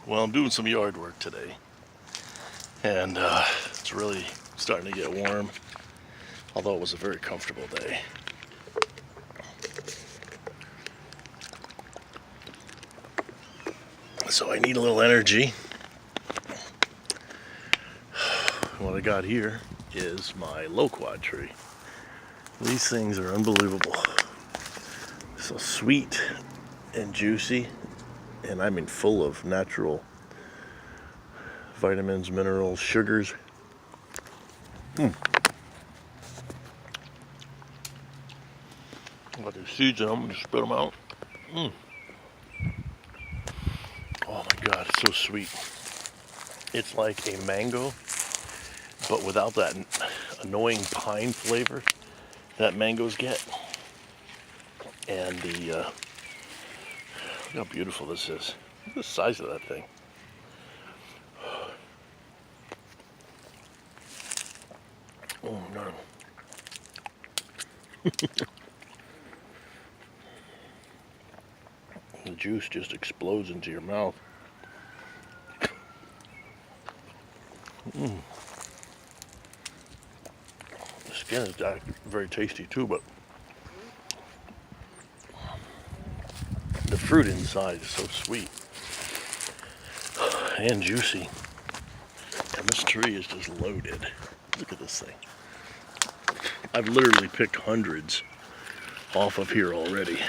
Well, I'm doing some yard work today, and it's really starting to get warm, although it was a very comfortable day. So I need a little energy. What I got here is my LoQuat tree. These things are unbelievable. So sweet and juicy, and I mean full of natural vitamins, minerals, sugars. Got the seeds in them, just spit them out. Oh my God, it's so sweet. It's like a mango, but without that annoying pine flavor that mangoes get. And look how beautiful this is. Look at the size of that thing. Oh man. The juice just explodes into your mouth. The skin is very tasty too, but the fruit inside is so sweet and juicy. And this tree is just loaded. Look at this thing. I've literally picked hundreds off of here already.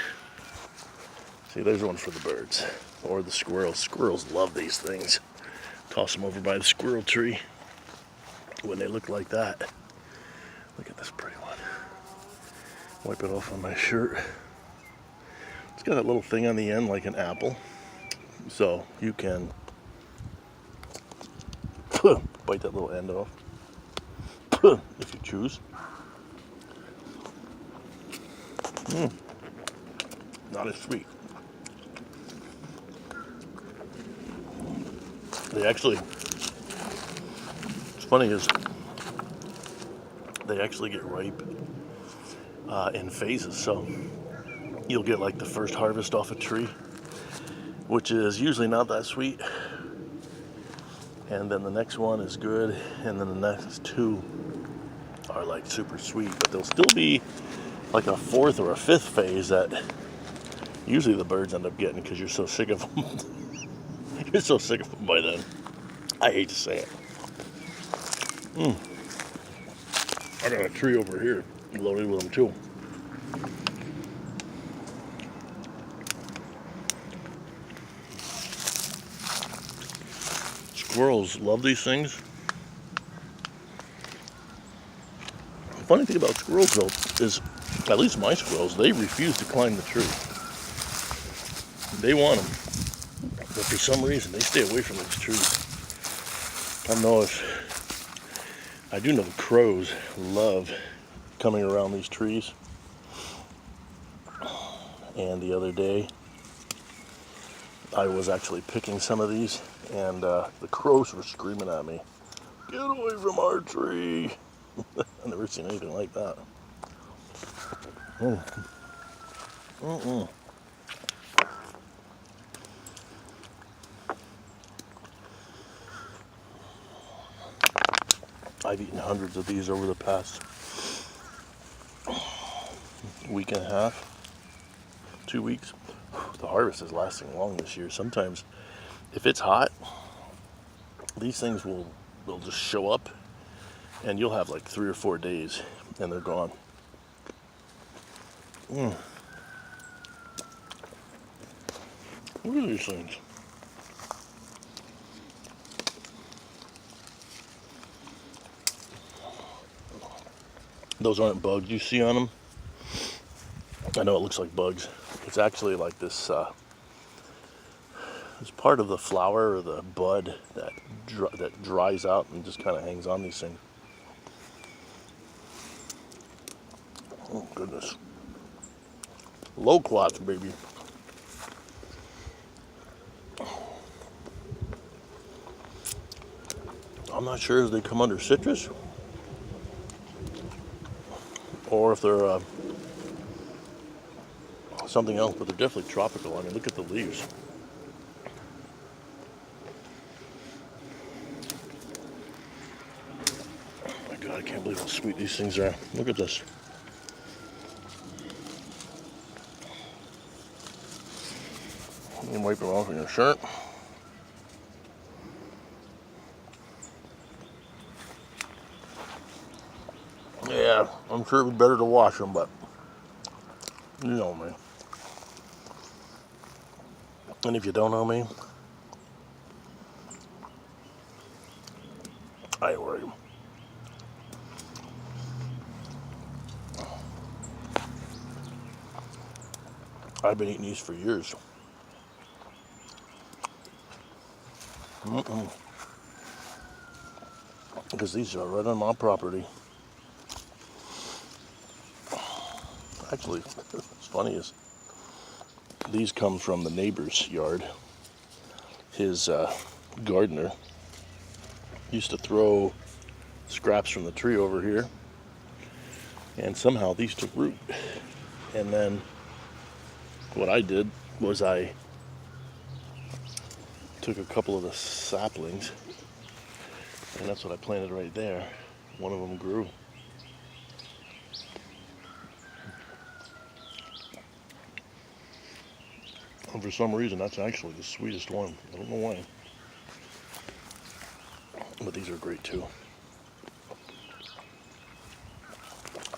See, there's one for the birds or the squirrels. Squirrels love these things. Toss them over by the squirrel tree when they look like that. Look at this pretty one. Wipe it off on my shirt. It's got that little thing on the end like an apple. So you can bite that little end off if you choose. Not as sweet. They actually, what's funny is they actually get ripe in phases. So you'll get like the first harvest off a tree, which is usually not that sweet. And then the next one is good. And then the next two are like super sweet, but there'll still be like a fourth or a fifth phase that usually the birds end up getting because you're so sick of them. You're so sick of them by then. I hate to say it. I got a tree over here loaded with them too. Squirrels love these things. The funny thing about squirrels though is, at least my squirrels, they refuse to climb the tree. They want them, but for some reason they stay away from these trees. I do know the crows love coming around these trees. And the other day, I was actually picking some of these, and the crows were screaming at me, "Get away from our tree!" I've never seen anything like that. I've eaten hundreds of these over the past week and a half, 2 weeks. The harvest is lasting long this year. Sometimes, if it's hot, these things will just show up, and you'll have like 3 or 4 days, and they're gone. Look at these things. Those aren't bugs you see on them. I know it looks like bugs. It's actually like this it's part of the flower or the bud that dries out and just kind of hangs on these things. Oh goodness. LoQuats, baby. I'm not sure if they come under citrus or if they're something else, but they're definitely tropical. I mean, look at the leaves. can't believe how sweet these things are. Look at this. You can wipe them off on your shirt. Yeah, I'm sure it'd be better to wash them, but you know me. And if you don't know me, I ain't worried. I've been eating these for years. Because these are right on my property. Actually, what's funny is these come from the neighbor's yard. His gardener used to throw scraps from the tree over here, and somehow these took root. And then what I did was I took a couple of the saplings, and that's what I planted right there. One of them grew. And for some reason, that's actually the sweetest one. I don't know why. But these are great too.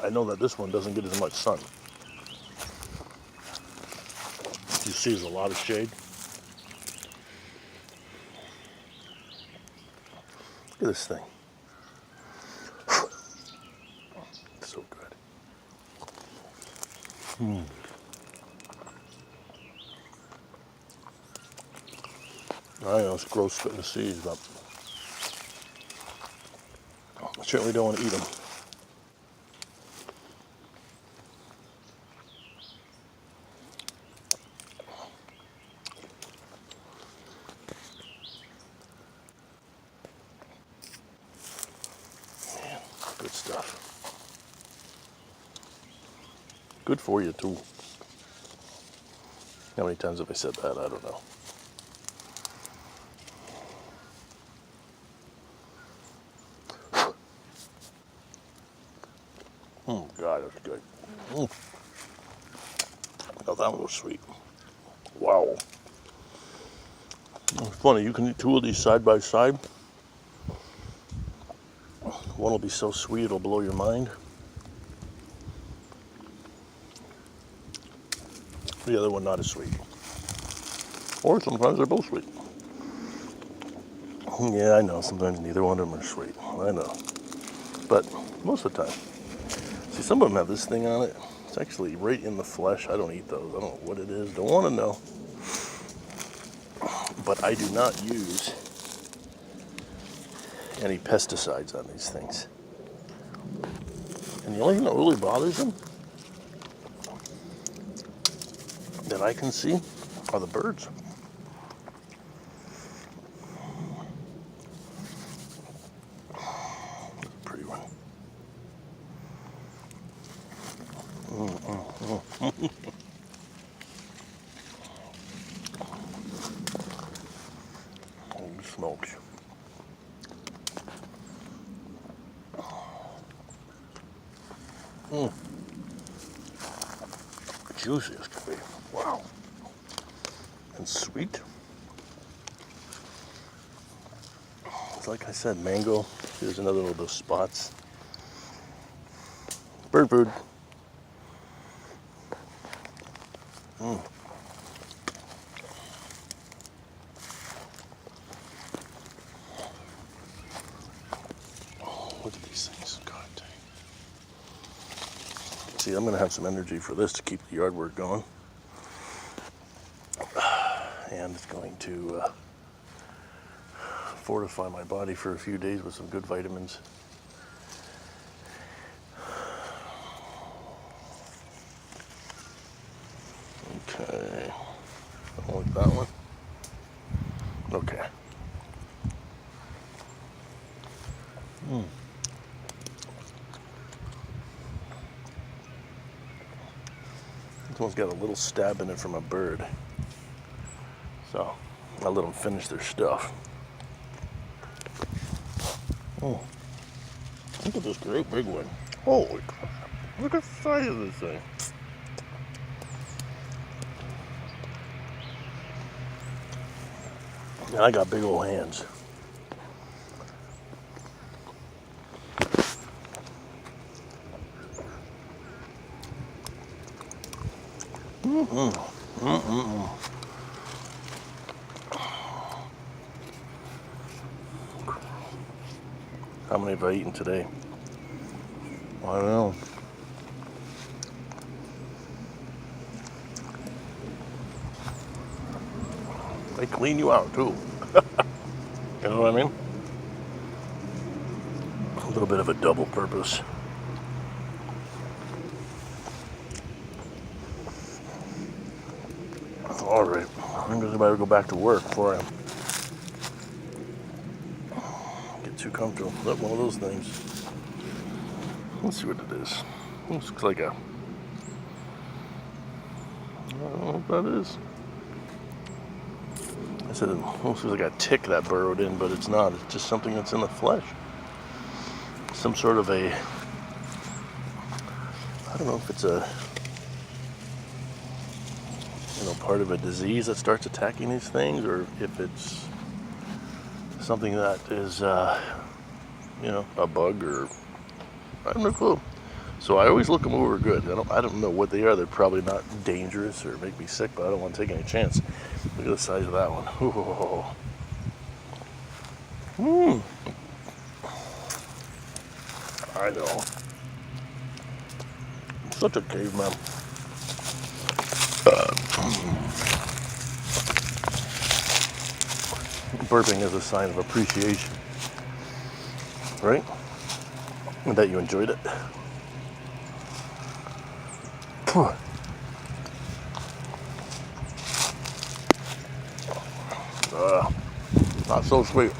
I know that this one doesn't get as much sun. You see there's a lot of shade. Look at this thing. It's so good. I know it's gross spitting the seeds, but I certainly don't want to eat them. Man, good stuff. Good for you too. How many times have I said that? I don't know. Oh God, that's good. Oh, that one was sweet. Wow. It's funny, you can eat two of these side by side. One will be so sweet it'll blow your mind. The other one not as sweet. Or sometimes they're both sweet. Yeah, I know, sometimes neither one of them are sweet. I know. But most of the time. See, some of them have this thing on it. It's actually right in the flesh. I don't eat those. I don't know what it is. Don't want to know. But I do not use any pesticides on these things. And the only thing that really bothers them that I can see are the birds. Pretty one. Holy smokes. Juicy as can be. Wow. And sweet. It's like I said, mango. Here's another one of those spots. Bird food. Look at these things. God dang. See, I'm going to have some energy for this to keep the yard work going. And it's going to fortify my body for a few days with some good vitamins. Okay. I don't like that one. Okay. This one's got a little stab in it from a bird. So I'll let them finish their stuff. Look at this great big one. Holy crap. Look at the size of this thing. And I got big old hands. How many have I eaten today? I don't know. They clean you out too. You know what I mean? A little bit of a double purpose. Alright, I'm just about to go back to work before I get too comfortable. Look, one of those things. Let's see what it is. This looks like a... I don't know what that is. I said it almost looks like a tick that burrowed in, but it's not. It's just something that's in the flesh. Some sort of a... I don't know if it's a... part of a disease that starts attacking these things, or if it's something that is, a bug, or I have no clue. So I always look them over good. I don't know what they are. They're probably not dangerous or make me sick, but I don't want to take any chance. Look at the size of that one. I know. Such a caveman. Burping is a sign of appreciation, right? And that you enjoyed it. Not so sweet.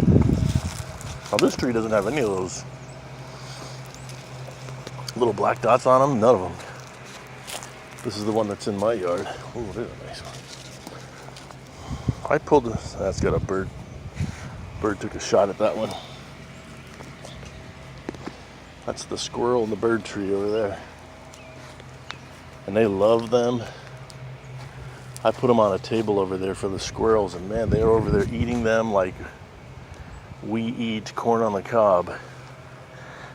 Now this tree doesn't have any of those little black dots on them. None of them. This is the one that's in my yard. Oh, there's a nice one. I pulled this. That's got a bird. Bird took a shot at that one. That's the squirrel and the bird tree over there. And they love them. I put them on a table over there for the squirrels, and man, they're over there eating them like we eat corn on the cob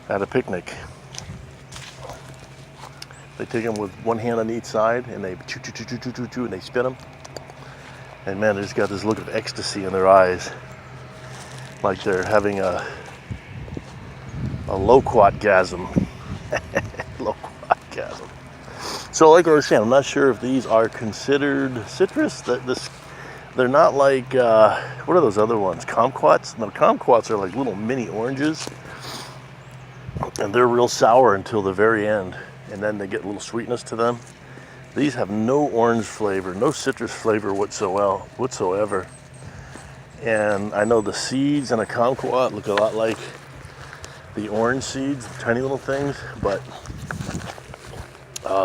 at a picnic. They take them with one hand on each side, and they chew, chew, chew, chew, chew, chew, chew, and they spit them. And man, they just got this look of ecstasy in their eyes, like they're having a LoQuat-gasm. LoQuat-gasm. So like I was saying, I'm not sure if these are considered citrus. They're not like, what are those other ones? Kumquats? No, kumquats are like little mini oranges. And they're real sour until the very end. And then they get a little sweetness to them. These have no orange flavor, no citrus flavor whatsoever. And I know the seeds in a kumquat look a lot like the orange seeds, the tiny little things, but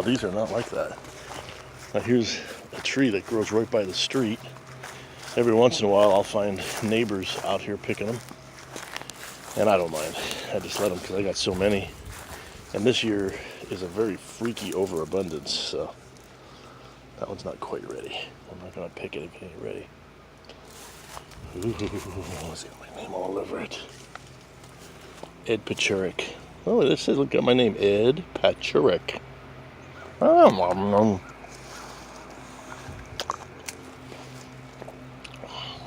these are not like that. Now here's a tree that grows right by the street. Every once in a while I'll find neighbors out here picking them. And I don't mind. I just let them because I got so many. And this year is a very freaky overabundance, so that one's not quite ready. I'm not going to pick it if it ain't ready. Ooh, let's get my name all over it. Ed Pachurik. Oh, this says, look at my name, Ed Pachurik. Oh,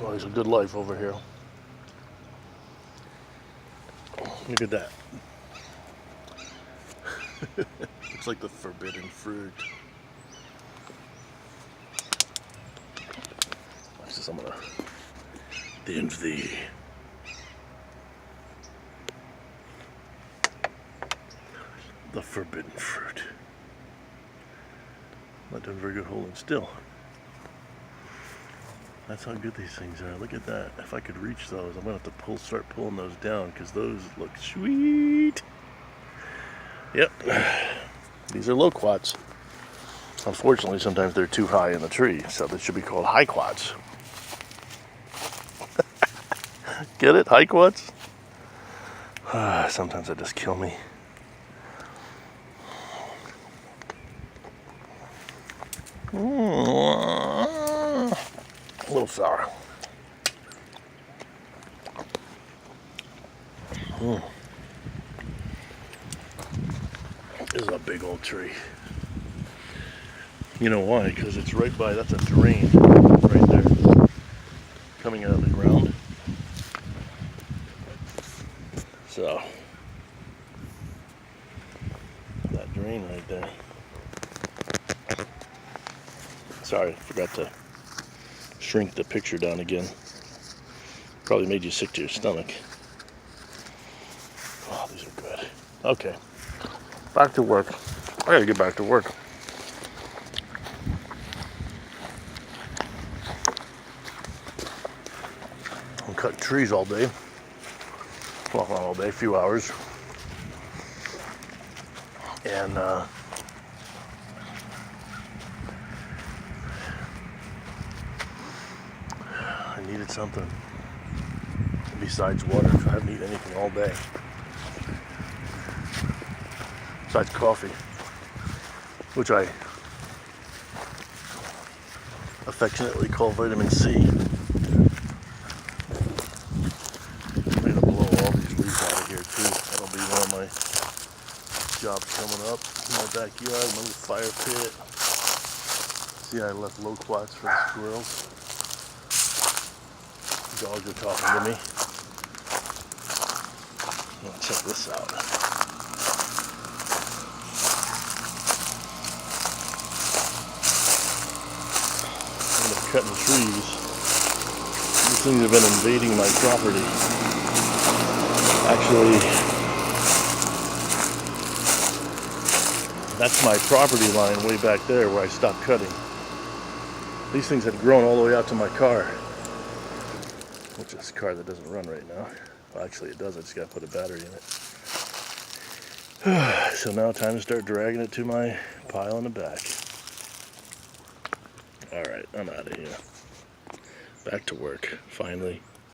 well, it's a good life over here. Look at that. Looks like the forbidden fruit. Watch this, I'm gonna dance thee. The forbidden fruit. Not doing very good holding still. That's how good these things are. Look at that. If I could reach those, I'm gonna have to start pulling those down because those look sweet. Yep. These are LoQuats. Unfortunately, sometimes they're too high in the tree, so they should be called highquats. Get it? Highquats? Sometimes they just kill me. A little sour. This is a big old tree. You know why? Because it's right by, that's a drain right there, coming out of the ground. So, that drain right there. Sorry, forgot to shrink the picture down again. Probably made you sick to your stomach. Oh, these are good. Okay, back to work. I gotta get back to work. I'm cutting trees all day. Well, not all day, a few hours. And I needed something besides water. I haven't eaten anything all day. Besides coffee, which I affectionately call vitamin C. I'm going to blow all these leaves out of here too. That'll be one of my jobs coming up in my backyard, my little fire pit. See, I left LoQuats for the squirrels. The dogs are talking to me. Well, check this out. I'm cutting trees. These things have been invading my property. Actually, that's my property line way back there where I stopped cutting. These things had grown all the way out to my car, which is a car that doesn't run right now. Well, actually it does, I just gotta put a battery in it. So now time to start dragging it to my pile in the back. Alright, I'm out of here. Back to work, finally.